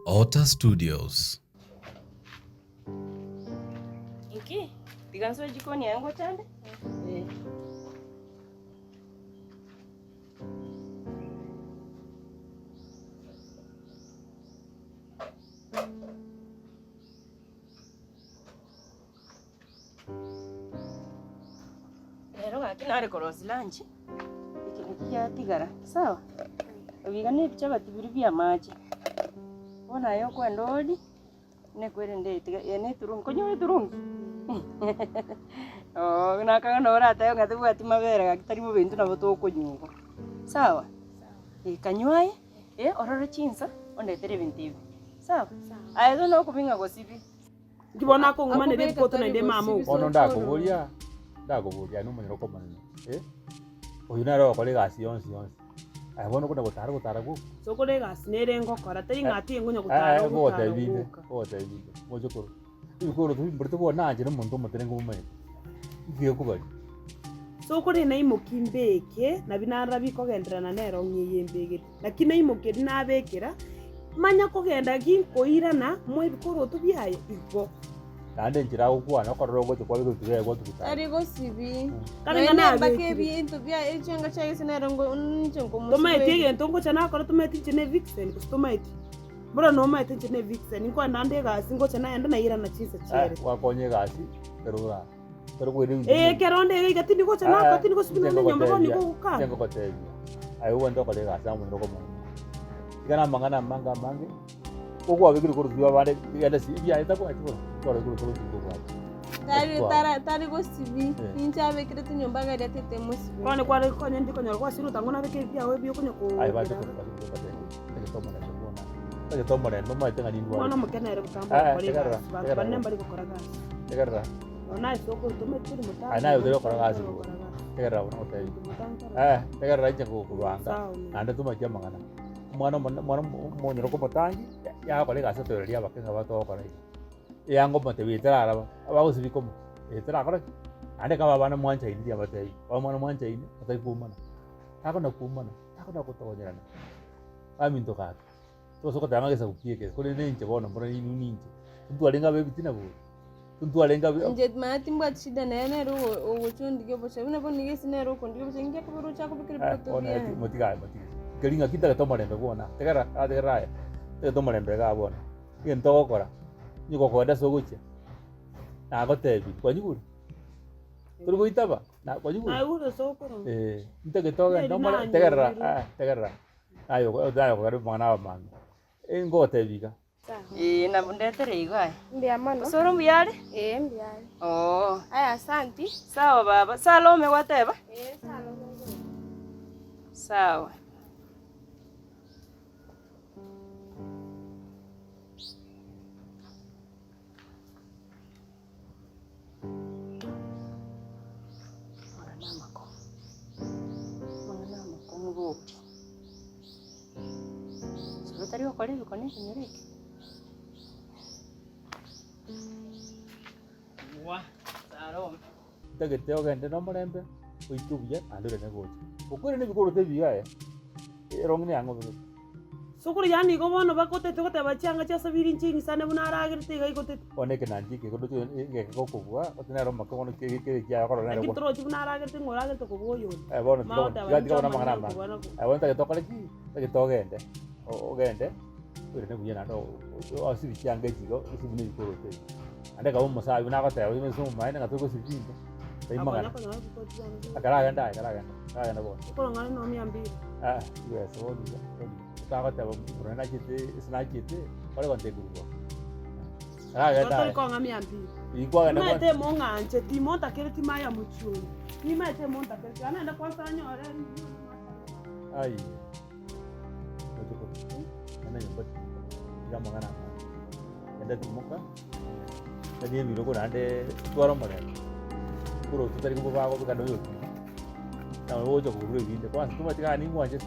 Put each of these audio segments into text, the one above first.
Ota Studios. Iki, tiganso jikoni yangu chande? Rero gakinare korosi lunch. Iki nikiyatigara. Sawa? Obigane bichaba tibiri bya maji. Bona yo kwenda odi nekwere ndetiga ene turungi konyo turungi. Oh, nakagana orata yo ngathu ati mabere gakitari mu bintu nabo tokunyugo. Sawa? Kanywaye ororo chinsa ondetere bintu ibi. Sawa? Ayo no kubinga gosibi. Ndibona ko ngumane de poto na inde mama uko. Ono ndakuburia n'umunyoro ko manene. Uyu naro akore gasi yonsi. Abono ko gutara ku. So ko de gasi nere ngokora tari ngati ngunya gutara. Bota ibide. Mojokoro. Ibikoro tubimburite ko nanje n'umuntu mutere ngumwe. Igiye kubari. So ko de nayimukimbeke na binara bikogenderana nero ngiyembege. Lakini nayimukiri nabekera manya kugenda ginkoirana mwe bikoro tubyaye igo. Nande njira ukwana okororo kwa bigutire go tukutara. Arigo sibi. Kana na bake bintu bya echenga chagise nero ngo nchengo mu. Tomaiti gento ngo chana akora tomaiti chene vixen kustomaiti. Bora no maiti chene vixen ngo nande gasi ngo chana enda na ira na chisa chere. Wakonye gasi perura. Pero kwiri. Keronde igati ndiko chana akati ndiko sibina nyamba ko ndiko kuka. Chengo kotebi. Ayo wendo kale gasi amu ndiko mo. Igana mangana manga mange. Koko abigiri ko ruwa bare yada si ya ita ko ati ko ruwa ko Tari go sibi. Ninja abekire tunyomba ga tete musibi. Kwane kwale konye ndiko nyoro kwa siru tangona beke bya we byo kunyako. Ai ba ko ko tomore no mai tenga ningwa. Mwana mukenere butamba kwa banne mbali ko koraga. Tegarra. Ona isoko tumetiri mutanga. Ana yo koraga asu. Tegarra ona otai. Tegarra ije ko kubanga. Anda tumakia mangana. Mwana monyoro ko mutangi ya kole gasa toreria bakenga bato kore. Yango mate bitara araba. Aba usibiko. Etara kore. Ande kama bana mwancha indi abatai. Wa mwana mwancha indi atai kumana. Takona kumana. Takona kutonyana. Aminto ka. Soko tanga gesa kukieke kole nenje bona mbona ninje mtu alenga bebi tina bo mtu alenga nje mati mbwa shida na yana ro uchundi gebo chabuna boni gesi na ro kondi gebo ngia ko ro chako bikiri poto ona motiga kelinga kita to marembe bona tegara aderaya to marembe ga bona yento gokora nyiko koda sogoche na gotebi kwa nyuguru turi goitaba na kwa nyuguru na uro sokoro ntege toga no mara tegara ayo ko mwana manga ngote biga na bundetere igwa Mbia mano. Soro mbiyale Mbiyale. Oh Aya asanti. Sawa baba Salome wateba Salome. Sawa Tari okore bikone kinyoreke. Wa, Salome. Tagete ogende no marembe kuitubye andure ne goche. Okore ne bikoro tebiga rongi ne ango. Sokoro yani go bono bakote tokote bachanga cha sabiri nchini sana bunara agirte ga ikote. Oneke nanji ke godo ke kokubwa otena roma ko ke ya ko na. Kitro chibunara agirte ngora agirte ko boyo. Bono tiga na mangana ma. Bono tagete okore tagete ogende. Ogende uri ne kuyana ndo asibi cyanga jigo usibune bikoro te ande ka umma sabi na kata uri meso mai na to ko sibinde taimanga akara ganda bo ko ngani no mi ambi yes so ta kata uri na kite isna kite pare konte gurbo ganda ko ngami ambi ikwa ganda mate monganche timonta kere timaya muchu ni mate monta kere ana nda kwa sanyo ore ai ana nyumba kama ngana enda tumuka tadi miro ko ande tuaro mare kuro tutari ko ba ko kado yo na wo jo kuro vinde kwa tuma tika ni ngwanje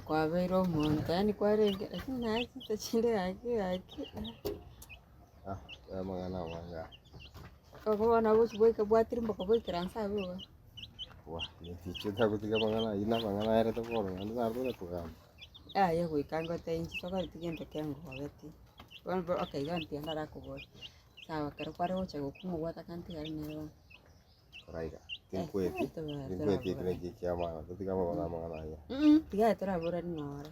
Kwa vero monta yani kwa renge lakini na kitachinde yake. Ya mangana wanga. Kwa na bosi boy ka bwatiri mbaka boy kiransa wewe. Wah, ni ticho ta kutika mangana ina mangana era to koro ndio zardo to kama. Ya kuikango te inchi soka tigende kengo wagati. Okay, ganti andara kubora. Sawa, kero kware ocha gokumu gwata kanti gari nero. Raiga. Tinkweti kile kiama kutika mangana ya. Tiga tora bora nora.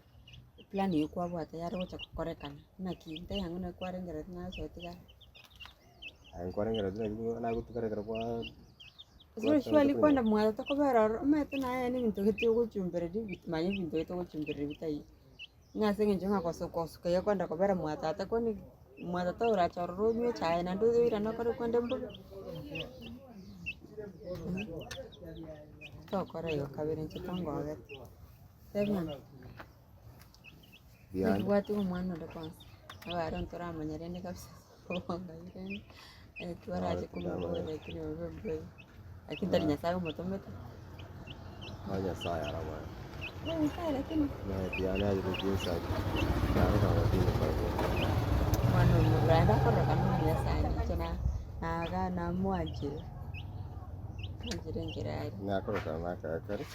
Plan yo kwa bwata yare ocha korekana. Na kinte yangu na kware ngere na so tiga. Ai kware ngere na kutika kare kwa. Sio shwali kwenda mwata to kobera mete na yani bintu gete guchumbere di manye bintu gete guchumbere bitai. Ngase ngenje ngakoso kaya kwenda kobera mwata ata koni mwata to ura chorro nyo chai na ndo ira na kore kwenda mbuga. To kore yo kabere nchitongo agati. Sebyan. Bian. Watu mwana ndo kwanza. Awara ntora manyarene kabisa. Wanga irene. Tuaraje kumubore lakini wewe. Lakini tani nyasaye umetometa. Hanya saya rama. Wewe sai lakini. Na tiana ya kujenga. Na kama vile kwa Mwana mrenda kwa kama nyasaye chana naga na mwajire. Mwajire ngirari. na koro kana kare.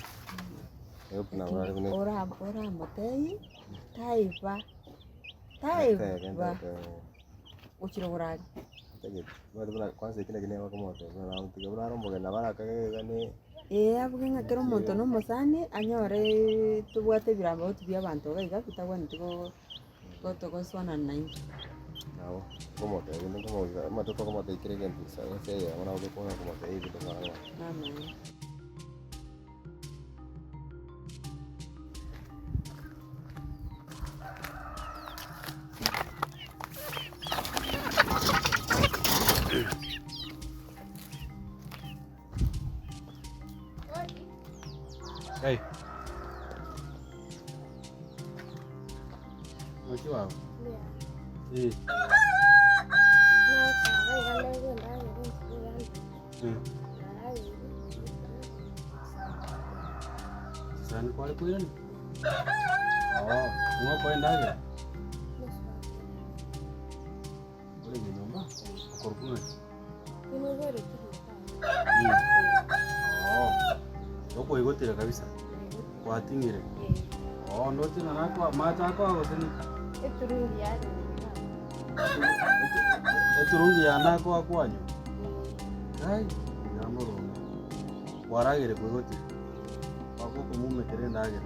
Yup na wale kune. Ora motei. Taiva. Uchiro urari. Tege. Wale bana kwanza kile kile wako moto. Na mtiga bana rombo na bana kage ne. Abugenga kero monto no mosani anyore tubwate biramba tubya abantu gaiga bitagwa ntigo gotogo swana nine. Nao. Como te viendo como mato como te quiere que empieza. Ese ya una vez como te digo que no. Amen. Hey. Mwachi wao. Eh. Sana kwa kweli. Mwa kwenda aje? Ule ni nyumba. Korkuna. Yoko igotira kabisa. Watingire. Ndo tina nakwa mata kwa gotenika. Eturungi yanakwa kwanyu. Ai, nyamoro. Waragire kwigotira. Wako kumume kerenda agere.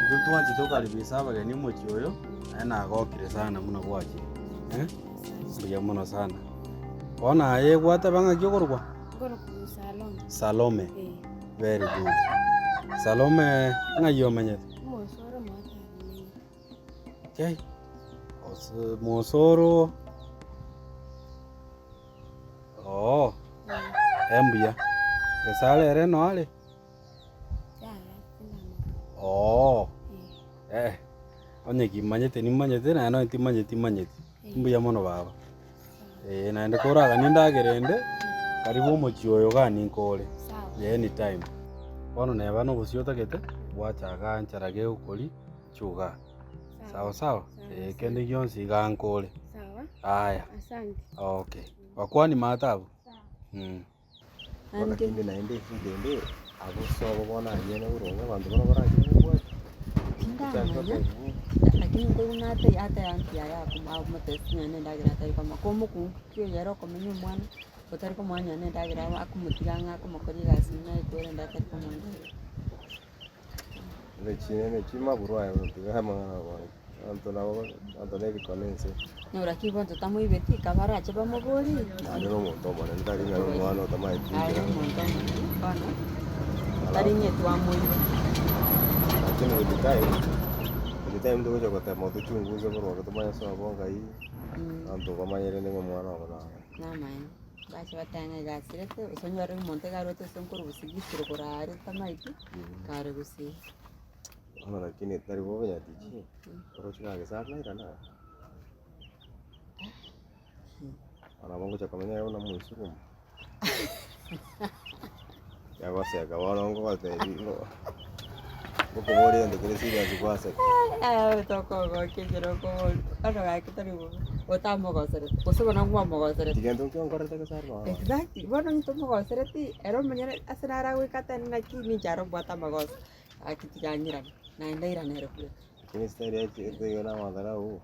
Ndutu wanchi tokaribisa abageni mochioyo na agokire sana muno gwachi. Mbuya muno sana. Ona aye gwata banga gyokorwa. Salome. Very good. Salome ngayo manyet. Okay. Mosoro. Oh. Embuya. Kesale ere no ale. Oh. Onye kimanyete ni manyete na no timanyete. Mbuya mono baba. Naende koraga nindagerende karibu mochioyo gani nkole. Anytime. Bono neba no busiota gete bwachaga ncharage ukoli chuga. Sawa. Kende yonsi gankole. Sawa. Aya. Asante. Okay. Wakwani matabu. Wala kindi naende abo sobo bona yene uronga bantu bona baraje. Lakini kuna hata yanti ya kuma mutesi nene ndagira tai kama komo ku kyo yero komenyo mwana utari ko mwanya nene ndagira akumutiga akumukori gasi na ikwere ndatari ko mwana Ne chima burwa ya tiga mangana kwa anto ne bikonense nora kibo tutamu ibeti kabara chaba mogori no monto bona ndari ngaro mwana tamai ayo monto bana tari nyetu amoyo lakini Kita mtu kuja kwa temo tu chunguze kwa wakati mmoja sawa bonga hii. Anto kama yeye ndio mwana wala. Nama. Basi watanga gasirete usonyore monte garote sonkuru busigitiro kurare tamaiti kare gusi. Ana lakini tari boga ya tiji. Kwa chika ke saat nahi kana. Ana bongo cha kamenya una muisukum. Ya kwa se ka wana ngo kwa te no. Ukubori ndo kile serious kwase. Toko kinjiro ko ano ga kitari wo otamo go sere kusema na ngwa mo go sere Tigendo kyo ngorete kasarwa. exactly bono ntomo go sere ti ero manyara asara we katani na kini jaro bota magos akiti janyira na ndaira nero kule Kini stari ya chete na madara u.